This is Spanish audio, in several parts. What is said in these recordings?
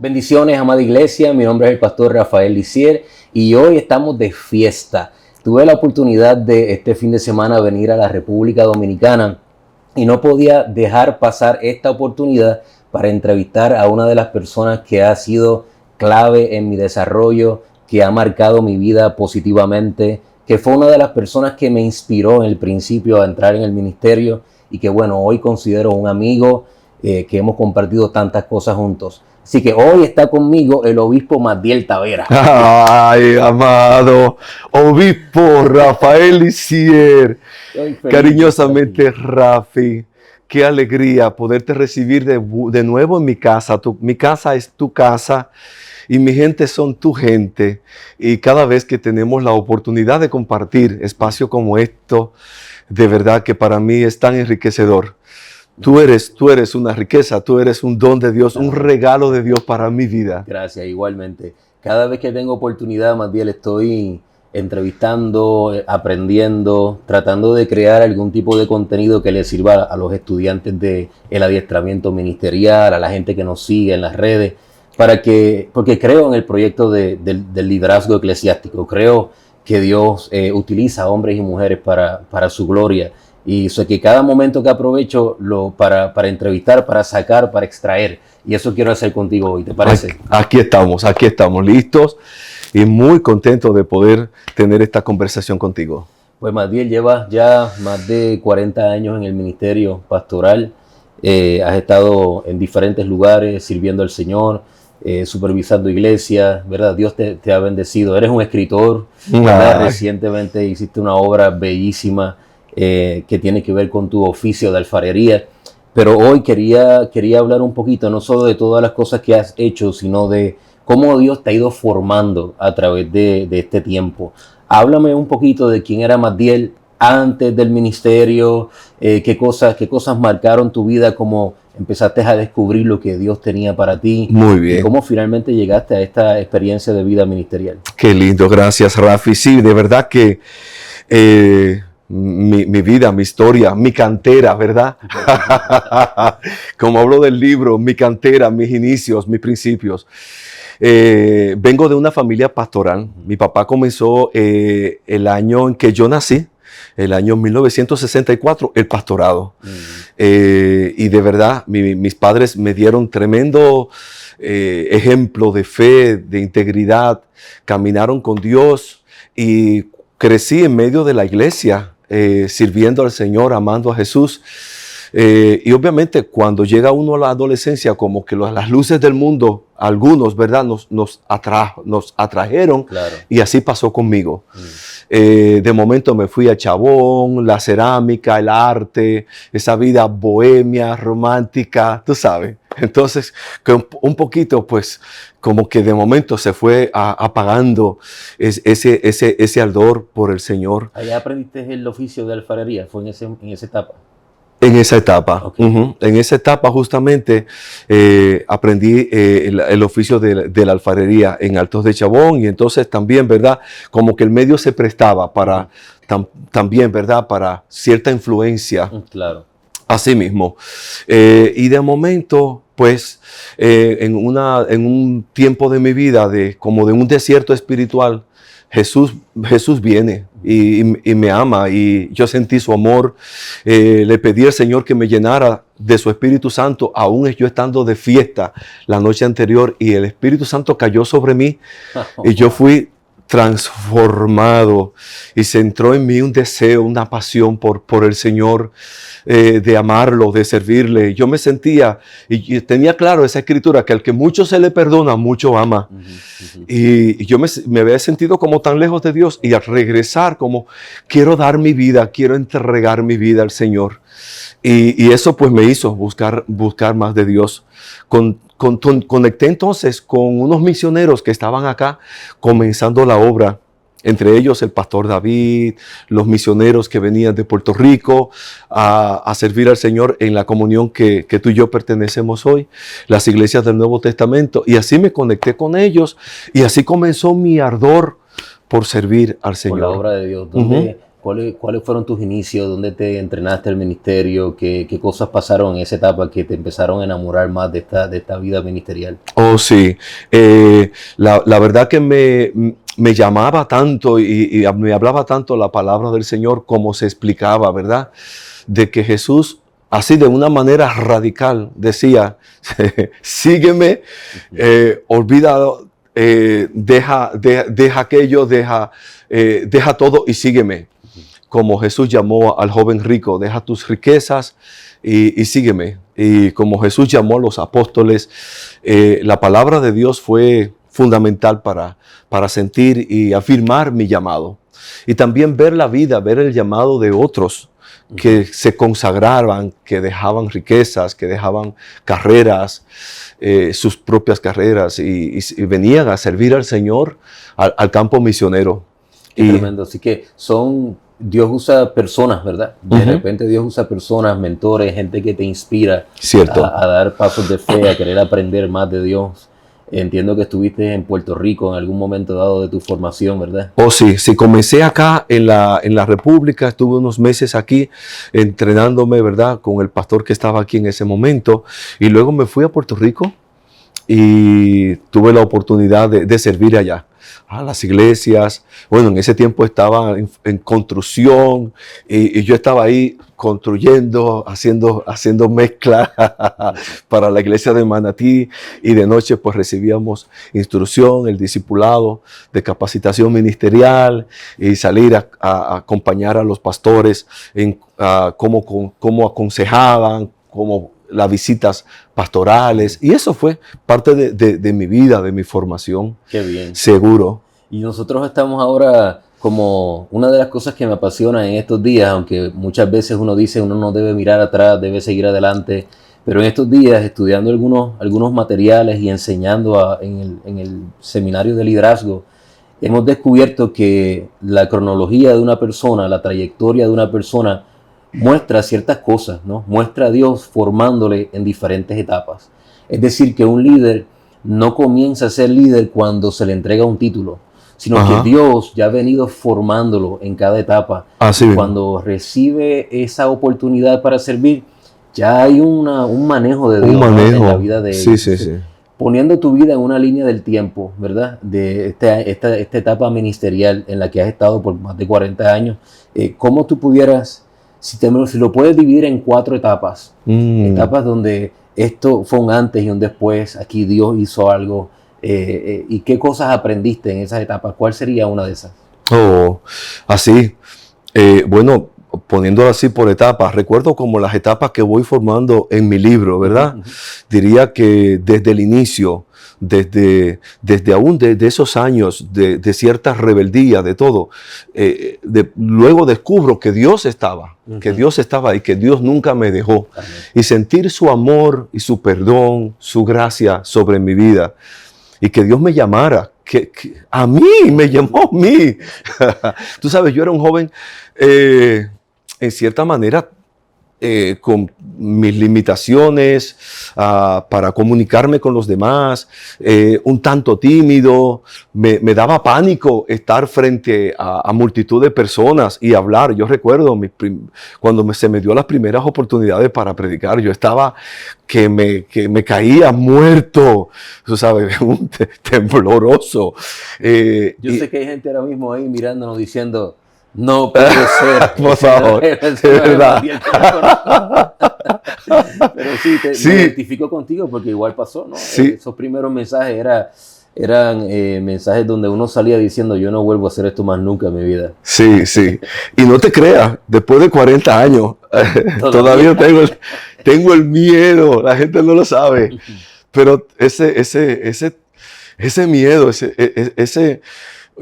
Bendiciones, amada iglesia. Mi nombre es el pastor Rafael Lisier y hoy estamos de fiesta. Tuve la oportunidad de este fin de semana venir a la República Dominicana y no podía dejar pasar esta oportunidad para entrevistar a una de las personas que ha sido clave en mi desarrollo, que ha marcado mi vida positivamente, que fue una de las personas que me inspiró en el principio a entrar en el ministerio y que bueno, hoy considero un amigo, que hemos compartido tantas cosas juntos. Así que hoy está conmigo el obispo Madiel Tavera. Ay, amado obispo Rafael Lisier, cariñosamente Rafi, qué alegría poderte recibir de nuevo en mi casa. Mi casa es tu casa y mi gente son tu gente. Y cada vez que tenemos la oportunidad de compartir espacio como esto, de verdad que para mí es tan enriquecedor. Tú eres una riqueza, tú eres un don de Dios, un regalo de Dios para mi vida. Gracias, igualmente. Cada vez que tengo oportunidad, Madiel, estoy entrevistando, aprendiendo, tratando de crear algún tipo de contenido que le sirva a los estudiantes del adiestramiento ministerial, a la gente que nos sigue en las redes, porque creo en el proyecto del liderazgo eclesiástico. Creo que Dios utiliza a hombres y mujeres para su gloria. Y sé que cada momento que aprovecho para entrevistar, para sacar, para extraer. Y eso quiero hacer contigo hoy, ¿te parece? Aquí estamos listos y muy contentos de poder tener esta conversación contigo. Pues Madiel, llevas ya más de 40 años en el ministerio pastoral. Has estado en diferentes lugares sirviendo al Señor, supervisando iglesias, ¿verdad? Dios te ha bendecido. Eres un escritor, ¿verdad? Recientemente hiciste una obra bellísima que tiene que ver con tu oficio de alfarería, pero hoy quería hablar un poquito no solo de todas las cosas que has hecho, sino de cómo Dios te ha ido formando a través de este tiempo. Háblame un poquito de quién era Madiel antes del ministerio, qué cosas marcaron tu vida, cómo empezaste a descubrir lo que Dios tenía para ti. Muy bien. Y cómo finalmente llegaste a esta experiencia de vida ministerial. Qué lindo, gracias Rafi. Sí, de verdad que mi vida, mi historia, mi cantera, ¿verdad? Como hablo del libro, mi cantera, mis inicios, mis principios. Vengo de una familia pastoral. Mi papá comenzó el año en que yo nací, el año 1964, el pastorado. Y de verdad, mis padres me dieron tremendo ejemplo de fe, de integridad. Caminaron con Dios y crecí en medio de la iglesia, sirviendo al Señor, amando a Jesús. Y obviamente cuando llega uno a la adolescencia, como que las luces del mundo, algunos, ¿verdad? Nos atrajeron. Claro. Y así pasó conmigo. De momento me fui a Chabón, la cerámica, el arte, esa vida bohemia, romántica, tú sabes. Entonces, un poquito, pues, como que de momento se fue apagando ese ardor por el Señor. ¿Allá aprendiste el oficio de alfarería? ¿Fue en esa etapa? En esa etapa, okay. En esa etapa justamente aprendí el oficio de la alfarería en Altos de Chabón, y entonces también, ¿verdad? Como que el medio se prestaba para también, ¿verdad? Para cierta influencia. Claro. Así mismo. Y de momento, pues, en un tiempo de mi vida, como de un desierto espiritual, Jesús viene y me ama, y yo sentí su amor. Le pedí al Señor que me llenara de su Espíritu Santo, aún yo estando de fiesta la noche anterior, y el Espíritu Santo cayó sobre mí y yo fui transformado, y se entró en mí un deseo, una pasión por el Señor, de amarlo, de servirle. Yo me sentía, y tenía claro esa escritura, que al que mucho se le perdona, mucho ama. Y yo me había sentido como tan lejos de Dios, y al regresar, como quiero dar mi vida, quiero entregar mi vida al Señor. Y eso pues me hizo buscar más de Dios. Conecté entonces con unos misioneros que estaban acá comenzando la obra, entre ellos el pastor David, los misioneros que venían de Puerto Rico a servir al Señor en la comunión que tú y yo pertenecemos hoy, las iglesias del Nuevo Testamento, y así me conecté con ellos, y así comenzó mi ardor por servir al Señor. Por la obra de Dios. ¿Cuáles fueron tus inicios? ¿Dónde te entrenaste el ministerio? ¿Qué cosas pasaron en esa etapa que te empezaron a enamorar más de esta vida ministerial? Oh, sí. La verdad que me llamaba tanto y me hablaba tanto la palabra del Señor como se explicaba, ¿verdad? De que Jesús, así de una manera radical, decía, sígueme, olvida, deja aquello, deja todo y sígueme. Como Jesús llamó al joven rico, deja tus riquezas y sígueme. Y como Jesús llamó a los apóstoles, la palabra de Dios fue fundamental para sentir y afirmar mi llamado. Y también ver la vida, ver el llamado de otros que se consagraban, que dejaban riquezas, que dejaban carreras, sus propias carreras y venían a servir al Señor al campo misionero. Qué tremendo. Así que Dios usa personas, ¿verdad? De repente Dios usa personas, mentores, gente que te inspira a dar pasos de fe, a querer aprender más de Dios. Entiendo que estuviste en Puerto Rico en algún momento dado de tu formación, ¿verdad? Oh, sí. Comencé acá en la República, estuve unos meses aquí entrenándome, ¿verdad? Con el pastor que estaba aquí en ese momento. Y luego me fui a Puerto Rico y tuve la oportunidad de servir allá. A las iglesias. Bueno, en ese tiempo estaba en construcción y yo estaba ahí construyendo, haciendo mezcla para la iglesia de Manatí, y de noche pues recibíamos instrucción, el discipulado de capacitación ministerial y salir a acompañar a los pastores en cómo aconsejaban, cómo las visitas pastorales, y eso fue parte de mi vida, de mi formación. Qué bien. Seguro. Y nosotros estamos ahora, como una de las cosas que me apasiona en estos días, aunque muchas veces uno dice uno no debe mirar atrás, debe seguir adelante, pero en estos días estudiando algunos materiales y enseñando en el seminario de liderazgo, hemos descubierto que la cronología de una persona, la trayectoria de una persona, muestra ciertas cosas, ¿no? Muestra a Dios formándole en diferentes etapas. Es decir, que un líder no comienza a ser líder cuando se le entrega un título, sino que Dios ya ha venido formándolo en cada etapa. Así cuando recibe esa oportunidad para servir, ya hay un manejo de Dios, ¿no? En la vida de él. Sí. Poniendo tu vida en una línea del tiempo, ¿verdad? De esta etapa ministerial en la que has estado por más de 40 años, ¿cómo tú pudieras... Si lo puedes dividir en 4 etapas, etapas donde esto fue un antes y un después, aquí Dios hizo algo, y qué cosas aprendiste en esas etapas, ¿cuál sería una de esas? Oh, así, bueno, poniéndolo así por etapas, recuerdo como las etapas que voy formando en mi libro, ¿verdad? Diría que desde el inicio, desde esos años de cierta rebeldía, de todo, luego descubro que Dios estaba, y que Dios nunca me dejó. Amén. Y sentir su amor y su perdón, su gracia sobre mi vida, y que Dios me llamara, que a mí, me llamó a mí. Tú sabes, yo era un joven, en cierta manera, con mis limitaciones para comunicarme con los demás, un tanto tímido, me daba pánico estar frente a multitud de personas y hablar. Yo recuerdo cuando se me dio las primeras oportunidades para predicar, yo estaba que me caía muerto, tú sabes, un tembloroso. Yo sé que hay gente ahora mismo ahí mirándonos diciendo... No puede ser. Por favor, es verdad. Pero sí, me identifico contigo porque igual pasó, ¿no? Sí. Esos primeros mensajes eran mensajes donde uno salía diciendo yo no vuelvo a hacer esto más nunca en mi vida. Sí. Y no te creas, después de 40 años, todavía tengo el miedo, la gente no lo sabe. Pero ese miedo,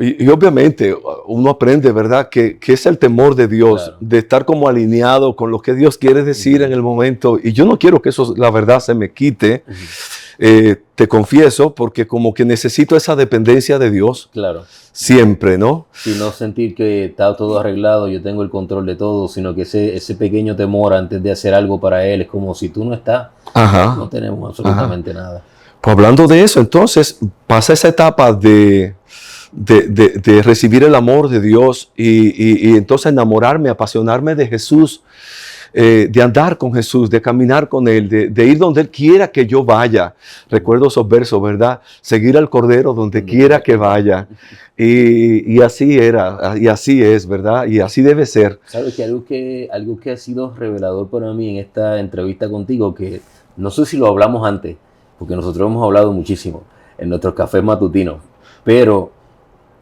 y obviamente uno aprende, ¿verdad? Que es el temor de Dios, claro, de estar como alineado con lo que Dios quiere decir en el momento. Y yo no quiero que eso, la verdad, se me quite. Te confieso, porque como que necesito esa dependencia de Dios. Claro. Siempre, ¿no? Y no sentir que está todo arreglado, yo tengo el control de todo, sino que ese pequeño temor antes de hacer algo para Él es como si tú no estás, no tenemos absolutamente nada. Pues hablando de eso, entonces pasa esa etapa de de recibir el amor de Dios y entonces enamorarme, apasionarme de Jesús, de andar con Jesús, de caminar con Él, de ir donde Él quiera que yo vaya. Recuerdo esos versos, ¿verdad? Seguir al Cordero donde quiera que vaya. Y así era, y así es, ¿verdad? Y así debe ser. Sabes que algo que ha sido revelador para mí en esta entrevista contigo, que no sé si lo hablamos antes, porque nosotros hemos hablado muchísimo en nuestros cafés matutinos, pero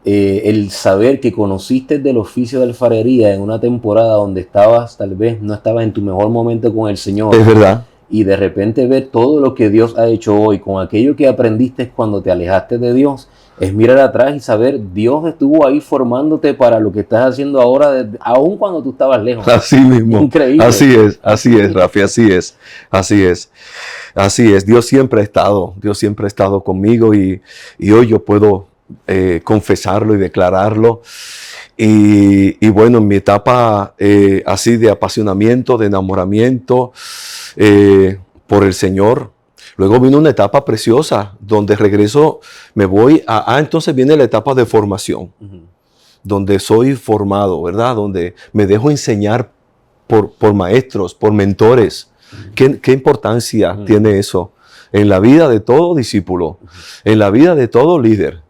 el saber que conociste del oficio de alfarería en una temporada donde tal vez no estabas en tu mejor momento con el Señor. Es verdad. Y de repente ver todo lo que Dios ha hecho hoy con aquello que aprendiste cuando te alejaste de Dios, es mirar atrás y saber, Dios estuvo ahí formándote para lo que estás haciendo ahora, aun cuando tú estabas lejos. Así mismo. Increíble. Así es, Rafi, así es. Dios siempre ha estado conmigo y hoy yo puedo confesarlo y declararlo. Y bueno, en mi etapa así de apasionamiento, de enamoramiento por el Señor, luego vino una etapa preciosa donde regreso, me voy entonces viene la etapa de formación, donde soy formado, ¿verdad? Donde me dejo enseñar por maestros, por mentores. ¿Qué importancia tiene eso en la vida de todo discípulo, en la vida de todo líder?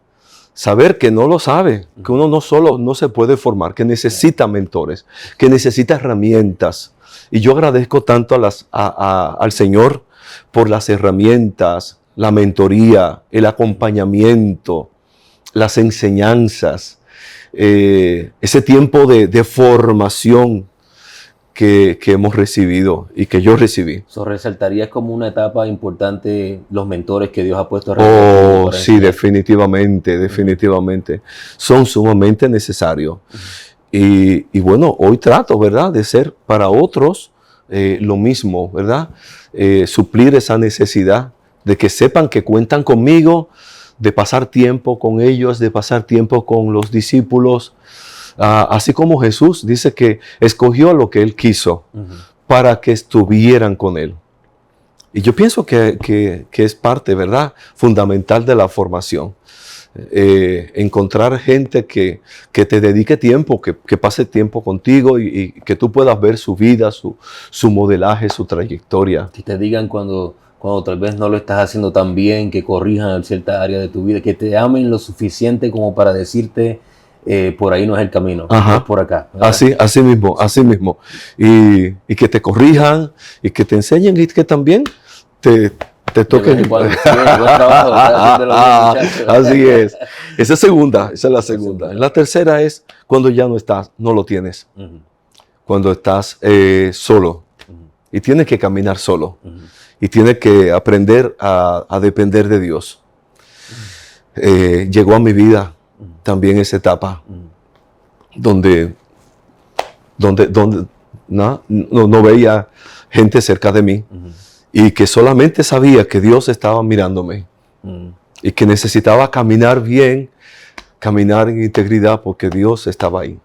Saber que no lo sabe, que uno no se puede formar, que necesita mentores, que necesita herramientas. Y yo agradezco tanto al Señor por las herramientas, la mentoría, el acompañamiento, las enseñanzas, ese tiempo de formación que hemos recibido y que yo recibí. Eso resaltarías como una etapa importante los mentores que Dios ha puesto alrededor. Oh, sí, definitivamente. Son sumamente necesarios. Y bueno, hoy trato, ¿verdad?, de ser para otros lo mismo, ¿verdad? Suplir esa necesidad de que sepan que cuentan conmigo, de pasar tiempo con ellos, de pasar tiempo con los discípulos. Así como Jesús dice que escogió lo que Él quiso para que estuvieran con Él. Y yo pienso que es parte, ¿verdad?, fundamental de la formación. Encontrar gente que te dedique tiempo, que pase tiempo contigo y que tú puedas ver su vida, su modelaje, su trayectoria. Que te digan cuando tal vez no lo estás haciendo tan bien, que corrijan en cierta área de tu vida, que te amen lo suficiente como para decirte por ahí no es el camino, es por acá. Así mismo. Y que te corrijan y que te enseñen y que también te toquen. Así es. Esa es la segunda. La tercera es cuando ya no lo tienes. Cuando estás solo y tienes que caminar solo y tienes que aprender a depender de Dios. Llegó a mi vida también esa etapa donde no veía gente cerca de mí y que solamente sabía que Dios estaba mirándome y que necesitaba caminar bien, caminar en integridad porque Dios estaba ahí,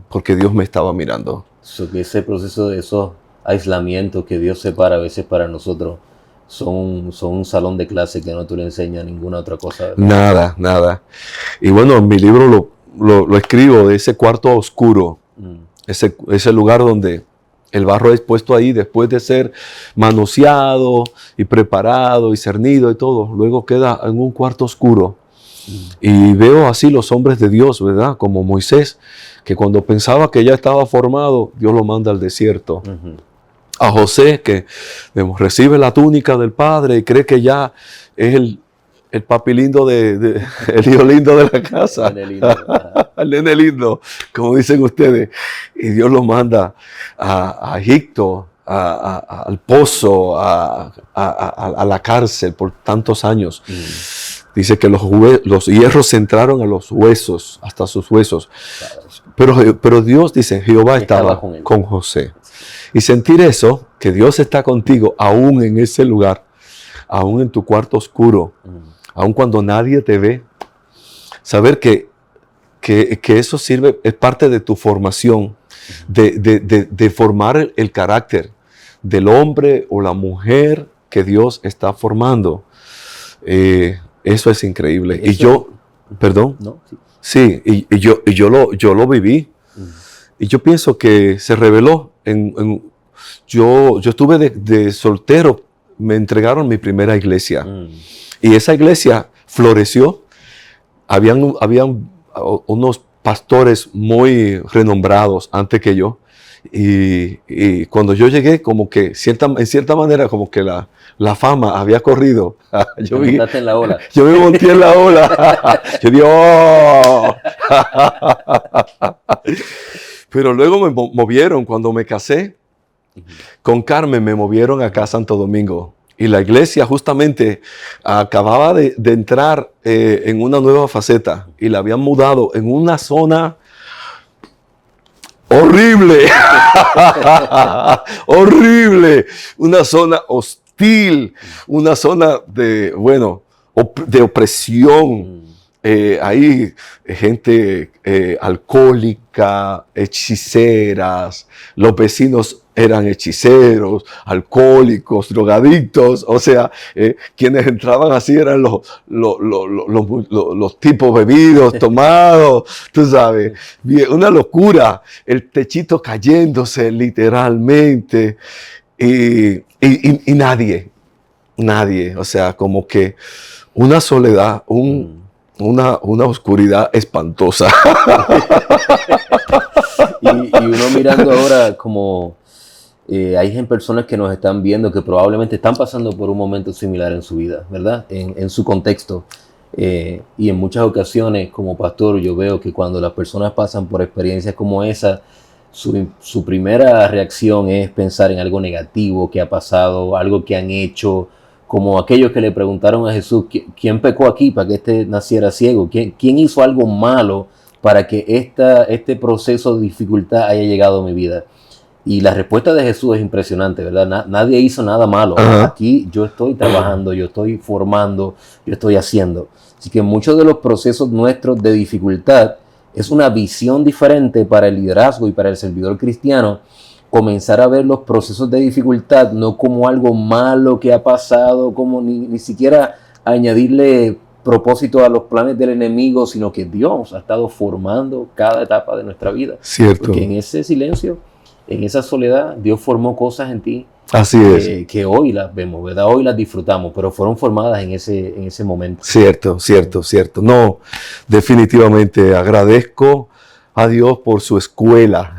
porque Dios me estaba mirando. Que ese proceso de esos aislamientos que Dios separa a veces para nosotros son un salón de clase que no te le enseña ninguna otra cosa, ¿verdad? Nada. Y bueno, en mi libro lo escribo de ese cuarto oscuro, ese lugar donde el barro es puesto ahí después de ser manoseado y preparado y cernido y todo. Luego queda en un cuarto oscuro. Y veo así los hombres de Dios, ¿verdad? Como Moisés, que cuando pensaba que ya estaba formado, Dios lo manda al desierto. A José, que recibe la túnica del padre y cree que ya es el papi lindo el hijo lindo de la casa. El nene lindo, como dicen ustedes. Y Dios lo manda a Egipto, al pozo, a la cárcel por tantos años. Dice que los hierros entraron a los huesos, hasta sus huesos. Pero Dios dice, Jehová estaba con José. Y sentir eso, que Dios está contigo, aún en ese lugar, aún en tu cuarto oscuro, aún cuando nadie te ve. Saber que eso sirve, es parte de tu formación, de formar el carácter del hombre o la mujer que Dios está formando. Eso es increíble. Perdón. No, sí. Sí, yo lo viví. Y yo pienso que se reveló. Yo estuve de soltero, me entregaron mi primera iglesia. Y esa iglesia floreció. Habían unos pastores muy renombrados antes que yo. Y cuando yo llegué, como que en cierta manera, como que la fama había corrido. Yo me monté en la ola. Yo me monté en la ola. Yo dije, ¡oh! Pero luego me movieron cuando me casé. Con Carmen me movieron acá a Santo Domingo. Y la iglesia justamente acababa de entrar en una nueva faceta. Y la habían mudado en una zona horrible. Horrible. Una zona hostil. Una zona de opresión. Hay gente alcohólica, hechiceras, los vecinos eran hechiceros, alcohólicos, drogadictos, o sea, quienes entraban así eran los tipos bebidos, tomados, tú sabes, una locura, el techito cayéndose literalmente y nadie, o sea, como que una soledad, una oscuridad espantosa. y uno mirando ahora como hay personas que nos están viendo que probablemente están pasando por un momento similar en su vida, ¿verdad? En su contexto. Y en muchas ocasiones como pastor yo veo que cuando las personas pasan por experiencias como esa, su primera reacción es pensar en algo negativo que ha pasado, algo que han hecho, como aquellos que le preguntaron a Jesús, ¿quién pecó aquí para que este naciera ciego? ¿Quién hizo algo malo para que este proceso de dificultad haya llegado a mi vida? Y la respuesta de Jesús es impresionante, ¿verdad? Nadie hizo nada malo. Aquí yo estoy trabajando, yo estoy formando, yo estoy haciendo. Así que muchos de los procesos nuestros de dificultad es una visión diferente para el liderazgo y para el servidor cristiano, comenzar a ver los procesos de dificultad no como algo malo que ha pasado, como ni siquiera añadirle propósito a los planes del enemigo, sino que Dios ha estado formando cada etapa de nuestra vida. Cierto. Porque en ese silencio, en esa soledad, Dios formó cosas en ti. Así es. Que hoy las vemos, ¿verdad? Hoy las disfrutamos, pero fueron formadas en ese momento. Cierto. No, definitivamente agradezco a Dios por su escuela,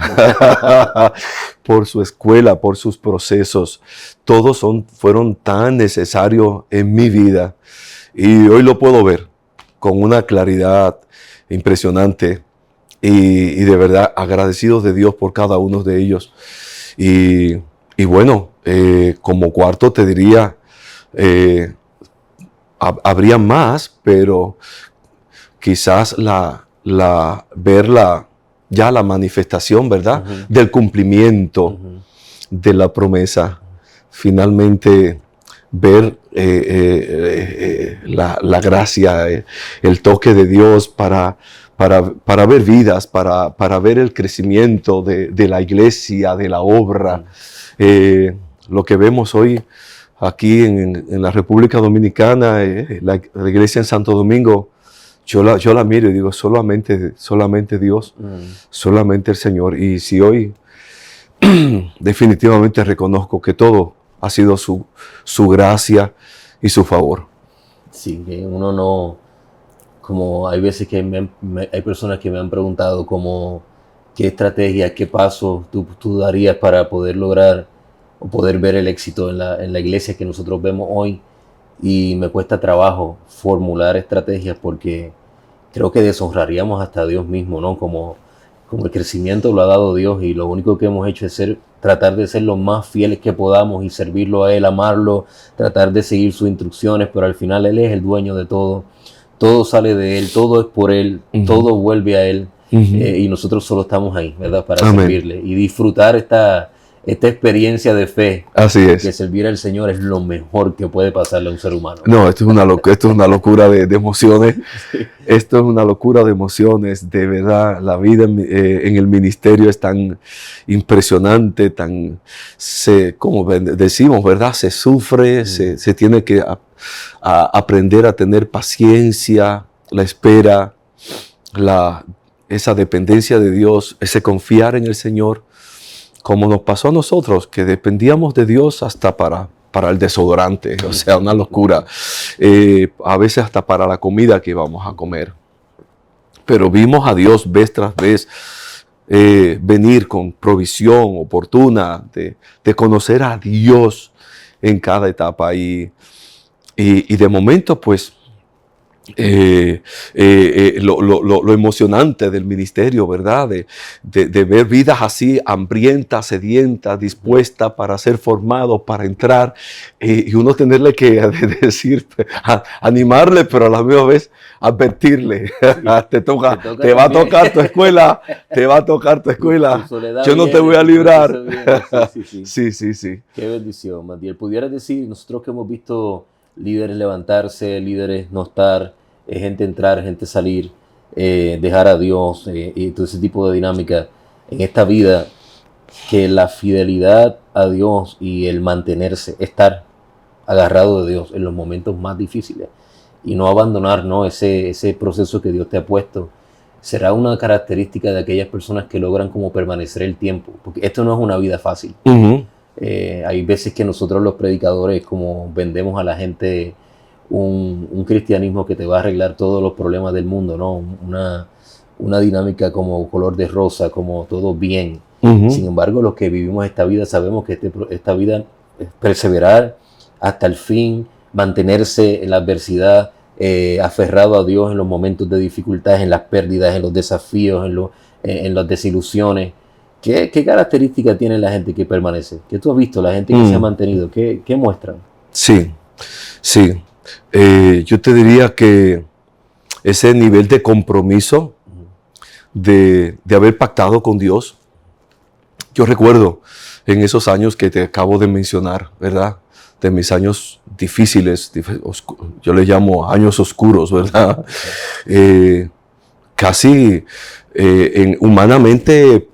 por sus procesos. Todos fueron tan necesarios en mi vida y hoy lo puedo ver con una claridad impresionante y de verdad agradecidos de Dios por cada uno de ellos. Y bueno, como cuarto te diría, habría más, pero quizás ver la manifestación, ¿verdad? Del cumplimiento de la promesa. Finalmente ver la gracia, el toque de Dios para ver vidas, para ver el crecimiento de la iglesia, de la obra. Lo que vemos hoy aquí en la República Dominicana, la iglesia en Santo Domingo, yo la miro y digo, solamente Dios, solamente el Señor. Y si hoy definitivamente reconozco que todo ha sido su gracia y su favor. Sí, que uno no, como hay veces que hay personas que me han preguntado como qué estrategia, qué pasos tú darías para poder lograr o poder ver el éxito en la iglesia que nosotros vemos hoy. Y me cuesta trabajo formular estrategias porque creo que deshonraríamos hasta a Dios mismo, ¿no? Como el crecimiento lo ha dado Dios y lo único que hemos hecho es tratar de ser lo más fieles que podamos y servirlo a Él, amarlo, tratar de seguir sus instrucciones, pero al final Él es el dueño de todo. Todo sale de Él, todo es por Él, todo vuelve a Él y nosotros solo estamos ahí, ¿verdad? Para servirle y disfrutar esta experiencia de fe. Así es. Que servir al Señor es lo mejor que puede pasarle a un ser humano. No, esto es una locura de emociones. Sí. Esto es una locura de emociones. De verdad, la vida en el ministerio es tan impresionante, como decimos, ¿verdad? Se sufre, se tiene que aprender a tener paciencia, la espera, esa dependencia de Dios, ese confiar en el Señor, como nos pasó a nosotros, que dependíamos de Dios hasta para el desodorante, o sea, una locura. A veces hasta para la comida que íbamos a comer. Pero vimos a Dios vez tras vez venir con provisión oportuna, de conocer a Dios en cada etapa. Y de momento, pues, lo emocionante del ministerio, ¿verdad? De ver vidas así hambrientas, sedientas, dispuestas para ser formados, para entrar, y uno tenerle que decir, animarle, pero a la misma vez advertirle, te va a tocar tu escuela, te va a tocar tu escuela, yo no te voy a librar. Sí. Qué bendición, Matiel. Pudieras decir, nosotros que hemos visto líderes levantarse, líderes no estar, gente entrar, gente salir, dejar a Dios y todo ese tipo de dinámica en esta vida, que la fidelidad a Dios y el mantenerse, estar agarrado de Dios en los momentos más difíciles y no abandonar, ¿no?, ese proceso que Dios te ha puesto, será una característica de aquellas personas que logran como permanecer el tiempo, porque esto no es una vida fácil. Hay veces que nosotros los predicadores como vendemos a la gente un cristianismo que te va a arreglar todos los problemas del mundo, ¿no? Una dinámica como color de rosa, como todo bien. Sin embargo, los que vivimos esta vida sabemos que esta vida es perseverar hasta el fin, mantenerse en la adversidad, aferrado a Dios en los momentos de dificultades, en las pérdidas, en los desafíos, en las desilusiones. ¿Qué características tiene la gente que permanece? ¿Qué tú has visto? La gente que se ha mantenido, ¿qué muestran? Sí. Yo te diría que ese nivel de compromiso, de haber pactado con Dios. Yo recuerdo en esos años que te acabo de mencionar, ¿verdad? De mis años difíciles, yo le llamo años oscuros, ¿verdad? Casi humanamente,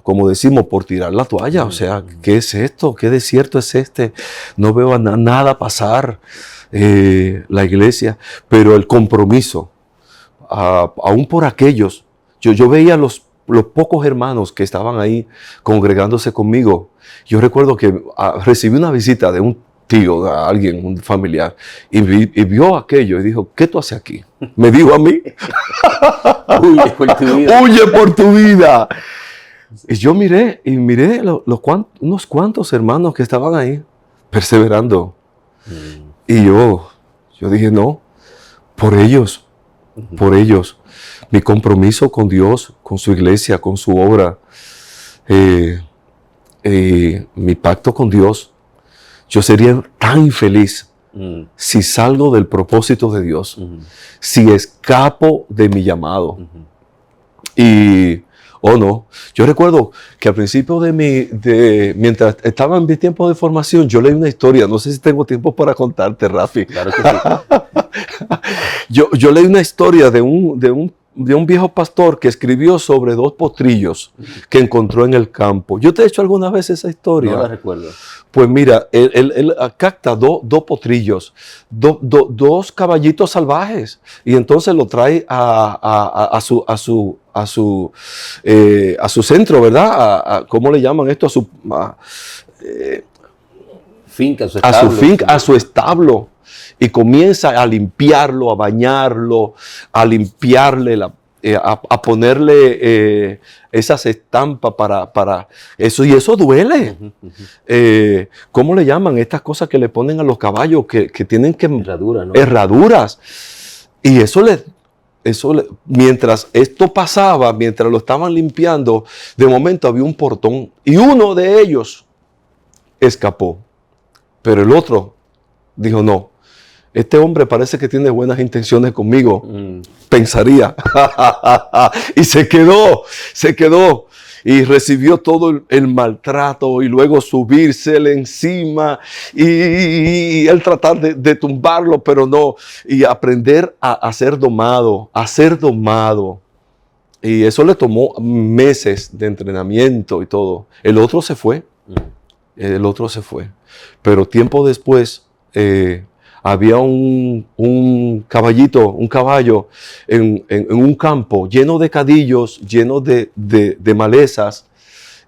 como decimos, por tirar la toalla. O sea, ¿qué es esto? ¿Qué desierto es este? No veo nada pasar. La iglesia, pero el compromiso, aún por aquellos, yo veía los pocos hermanos que estaban ahí congregándose conmigo. Yo recuerdo que recibí una visita de un tío, de alguien, un familiar, y vio aquello y dijo, ¿qué tú haces aquí? Me dijo a mí, huye por tu vida. Huye por tu vida. Y yo miré unos cuantos hermanos que estaban ahí perseverando. Y yo dije, no, por ellos, mi compromiso con Dios, con su iglesia, con su obra, mi pacto con Dios, yo sería tan infeliz si salgo del propósito de Dios, si escapo de mi llamado. No. Yo recuerdo que al principio mientras estaba en mi tiempo de formación, yo leí una historia. No sé si tengo tiempo para contarte, Rafi. Claro que sí. yo leí una historia de un viejo pastor que escribió sobre dos potrillos que encontró en el campo. ¿Yo te he hecho alguna vez esa historia? No la recuerdo. Pues mira, él capta dos potrillos, dos caballitos salvajes, y entonces lo trae a su centro, ¿verdad? ¿Cómo le llaman esto? Finca, su establo. A su finca, a su establo. Y comienza a limpiarlo, a bañarlo, a limpiarle a ponerle esas estampas para eso, y eso duele. ¿Cómo le llaman estas cosas que le ponen a los caballos que tienen que herraduras, ¿no? Herraduras. Y mientras esto pasaba, mientras lo estaban limpiando, de momento había un portón y uno de ellos escapó, pero el otro dijo, no, este hombre parece que tiene buenas intenciones conmigo, pensaría. Y se quedó y recibió todo el maltrato, y luego subírsele encima y él tratar de tumbarlo, pero no, y aprender a ser domado, Y eso le tomó meses de entrenamiento y todo. El otro se fue. Pero tiempo después, había un caballo en un campo lleno de cadillos, lleno de malezas,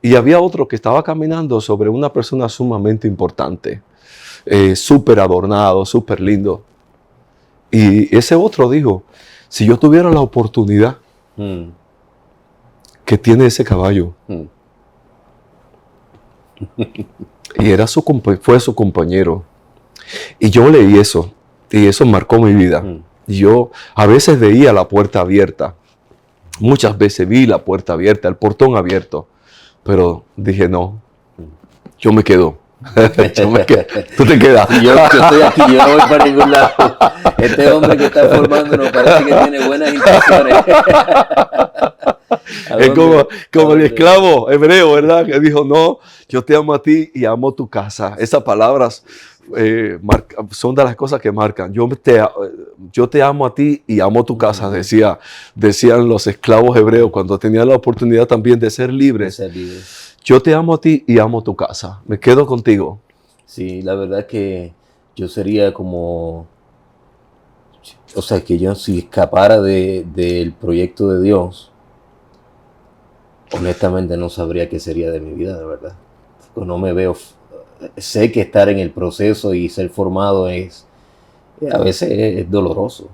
y había otro que estaba caminando sobre una persona sumamente importante, súper adornado, súper lindo. Y ese otro dijo, si yo tuviera la oportunidad que tiene ese caballo, y fue su compañero. Y yo leí eso, y eso marcó mi vida. Yo a veces veía la puerta abierta, muchas veces vi la puerta abierta, el portón abierto, pero dije no, yo me quedo. Tú te quedas. Yo estoy aquí, yo no voy para ningún lado. Este hombre que está formando nos parece que tiene buenas intenciones. Es como el esclavo hebreo, ¿verdad? Que dijo, no, yo te amo a ti y amo tu casa. Esas palabras son de las cosas que marcan. Yo te amo a ti y amo tu casa, decían los esclavos hebreos cuando tenían la oportunidad también de ser libres. Yo te amo a ti y amo tu casa. Me quedo contigo. Sí, la verdad que yo sería como... O sea, que yo si escapara del proyecto de Dios, honestamente no sabría qué sería de mi vida, de verdad. No me veo... Sé que estar en el proceso y ser formado a veces es doloroso.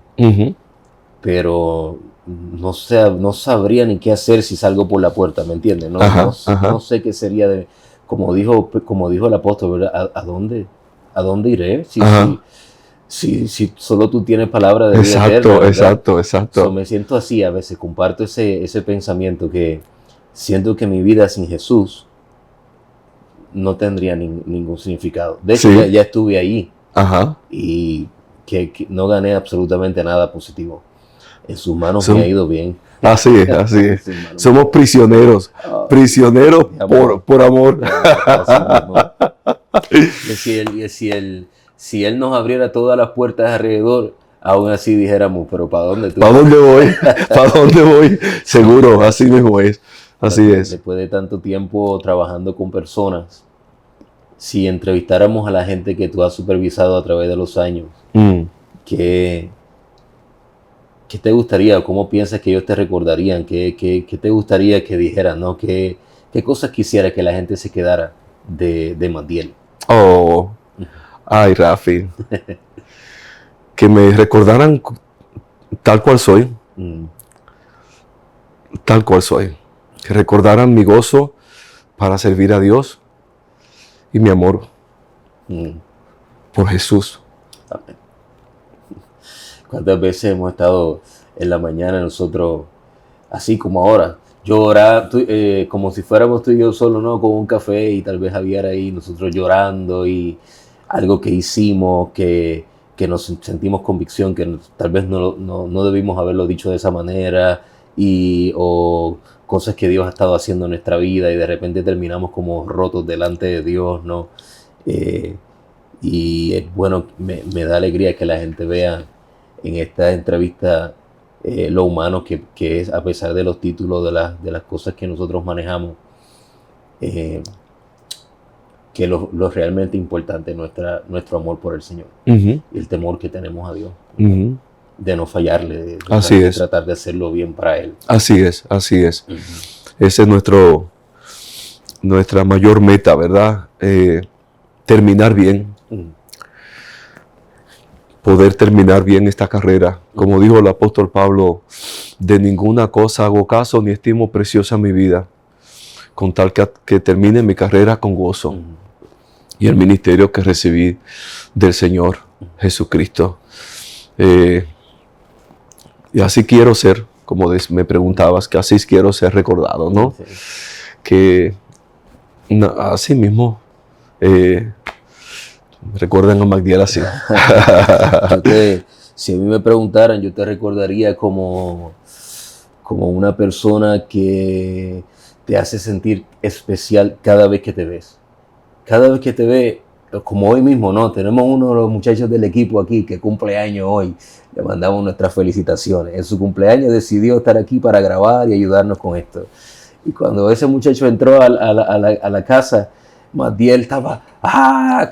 Pero no sabría ni qué hacer si salgo por la puerta, ¿me entiendes? No sé qué sería de... Como dijo el apóstol, ¿verdad? ¿A dónde iré? Si solo tú tienes palabra de vida eterna, exacto. So, me siento así a veces, comparto ese pensamiento que siento que mi vida sin Jesús no tendría ningún significado. De hecho, ya estuve ahí y que no gané absolutamente nada positivo. En sus manos me ha ido bien. Así es. Somos prisioneros por amor. Si él nos abriera todas las puertas alrededor, aún así dijéramos, pero ¿para dónde tú? ¿Para dónde voy? ¿Para dónde voy? Seguro, así mismo es. Así es. Después de tanto tiempo trabajando con personas, si entrevistáramos a la gente que tú has supervisado a través de los años, ¿qué te gustaría? ¿Cómo piensas que ellos te recordarían? ¿Qué te gustaría que dijeran? ¿No? ¿Qué cosas quisiera que la gente se quedara de Madiel? Ay, Rafi. Que me recordaran tal cual soy. Tal cual soy. Que recordaran mi gozo para servir a Dios y mi amor por Jesús. Amén. ¿Cuántas veces hemos estado en la mañana nosotros, así como ahora, llorar, como si fuéramos tú y yo solo, ¿no? Con un café y tal vez Javier ahí, nosotros llorando y algo que hicimos, que nos sentimos convicción, que tal vez no debimos haberlo dicho de esa manera, o cosas que Dios ha estado haciendo en nuestra vida y de repente terminamos como rotos delante de Dios, ¿no? Y bueno, me da alegría que la gente vea en esta entrevista lo humano que es, a pesar de los títulos de las cosas que nosotros manejamos, que lo realmente importante es nuestro amor por el Señor y el temor que tenemos a Dios, de no fallarle, de tratar de hacerlo bien para Él. Así es. Ese es nuestra mayor meta, ¿verdad? Terminar bien. Poder terminar bien esta carrera. Como dijo el apóstol Pablo, de ninguna cosa hago caso ni estimo preciosa mi vida, con tal que termine mi carrera con gozo y el ministerio que recibí del Señor Jesucristo. Y así quiero ser, como me preguntabas, que así quiero ser recordado, ¿no? Sí. Que así mismo recuerdan a Magdiel así. Si a mí me preguntaran, yo te recordaría como una persona que te hace sentir especial cada vez que te ves. Cada vez que te ve, como hoy mismo, ¿no? Tenemos uno de los muchachos del equipo aquí que cumple años hoy. Le mandamos nuestras felicitaciones. En su cumpleaños decidió estar aquí para grabar y ayudarnos con esto. Y cuando ese muchacho entró a la casa, Matiel estaba,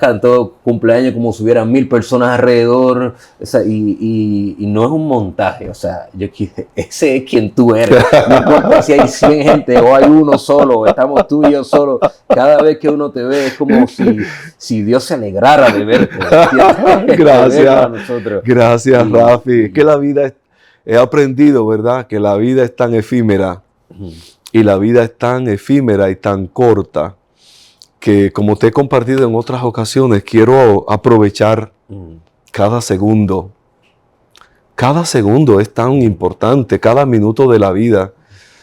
cantó cumpleaños como si hubieran 1000 personas alrededor, o sea, y no es un montaje, o sea, yo quise, ese es quien tú eres, no importa si hay 100 gente o hay uno solo, o estamos tú y yo solo, cada vez que uno te ve es como si Dios se alegrara de verte. Gracias, nosotros. gracias Rafi, que la vida, he aprendido, ¿verdad? Que la vida es tan efímera, y la vida es tan efímera y tan corta, que como te he compartido en otras ocasiones, quiero aprovechar cada segundo. Cada segundo es tan importante, cada minuto de la vida.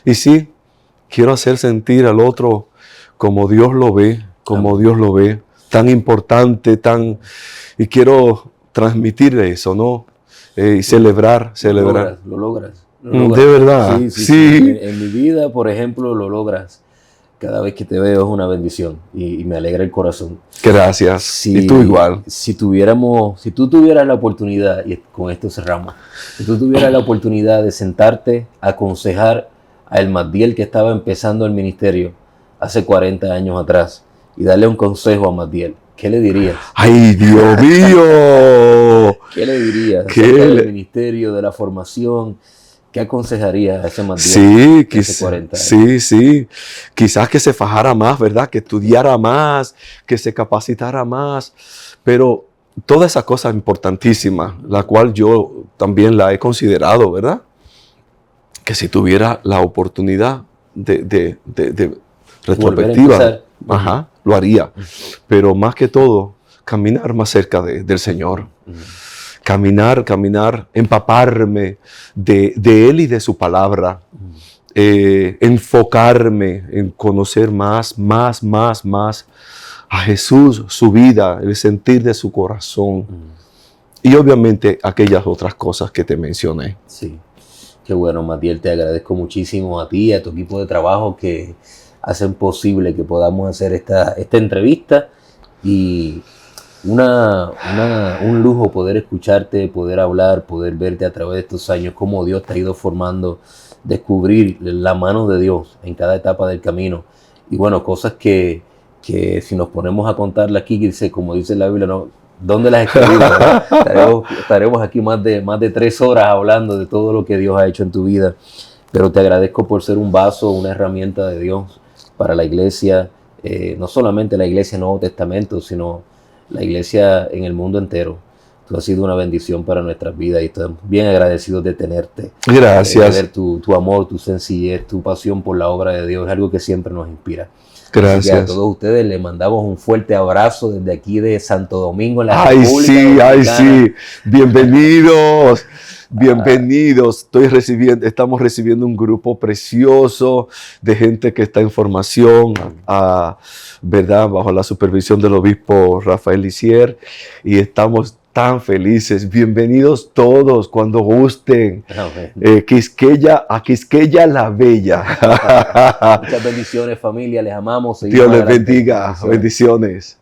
Y sí, quiero hacer sentir al otro como Dios lo ve, Dios lo ve, tan importante, y quiero transmitirle eso, ¿no? Y celebrar. Lo logras. De verdad. Sí. En mi vida, por ejemplo, lo logras. Cada vez que te veo es una bendición y me alegra el corazón. Gracias. Y tú igual. Si tú tuvieras la oportunidad, y con esto cerramos, si tú tuvieras la oportunidad de sentarte a aconsejar a el Matiel que estaba empezando el ministerio hace 40 años atrás y darle un consejo a Matiel, ¿qué le dirías? ¡Ay, Dios mío! ¿Qué le dirías acerca del ministerio, de la formación? ¿Qué aconsejarías a ese Matiel de hace 40 años? Sí. Quizás que se fajara más, ¿verdad? Que estudiara más, que se capacitara más. Pero toda esa cosa importantísima, la cual yo también la he considerado, ¿verdad? Que si tuviera la oportunidad de retrospectiva, lo haría. Pero más que todo, caminar más cerca del Señor. Caminar, empaparme de Él y de su palabra, enfocarme en conocer más a Jesús, su vida, el sentir de su corazón y obviamente aquellas otras cosas que te mencioné. Sí, qué bueno, Matiel, te agradezco muchísimo a ti y a tu equipo de trabajo que hacen posible que podamos hacer esta entrevista y un lujo poder escucharte, poder hablar, poder verte a través de estos años, cómo Dios te ha ido formando, descubrir la mano de Dios en cada etapa del camino. Y bueno, cosas que si nos ponemos a contarla aquí, como dice la Biblia, ¿no? ¿Dónde las escribimos? Estaremos aquí más de 3 horas hablando de todo lo que Dios ha hecho en tu vida. Pero te agradezco por ser un vaso, una herramienta de Dios para la iglesia, no solamente la iglesia Nuevo Testamento, sino la iglesia en el mundo entero. Tú has sido una bendición para nuestras vidas y estamos bien agradecidos de tenerte. Gracias. De ver tu amor, tu sencillez, tu pasión por la obra de Dios, es algo que siempre nos inspira. Gracias. Así que a todos ustedes les mandamos un fuerte abrazo desde aquí de Santo Domingo, en la República Dominicana. Ay, sí. Bienvenidos. Bienvenidos. Estamos recibiendo un grupo precioso de gente que está en formación, ¿verdad? Bajo la supervisión del obispo Rafael Lisier, y estamos tan felices. Bienvenidos todos cuando gusten. A Quisqueya la Bella. Muchas bendiciones, familia. Les amamos. Dios les bendiga. Bendiciones.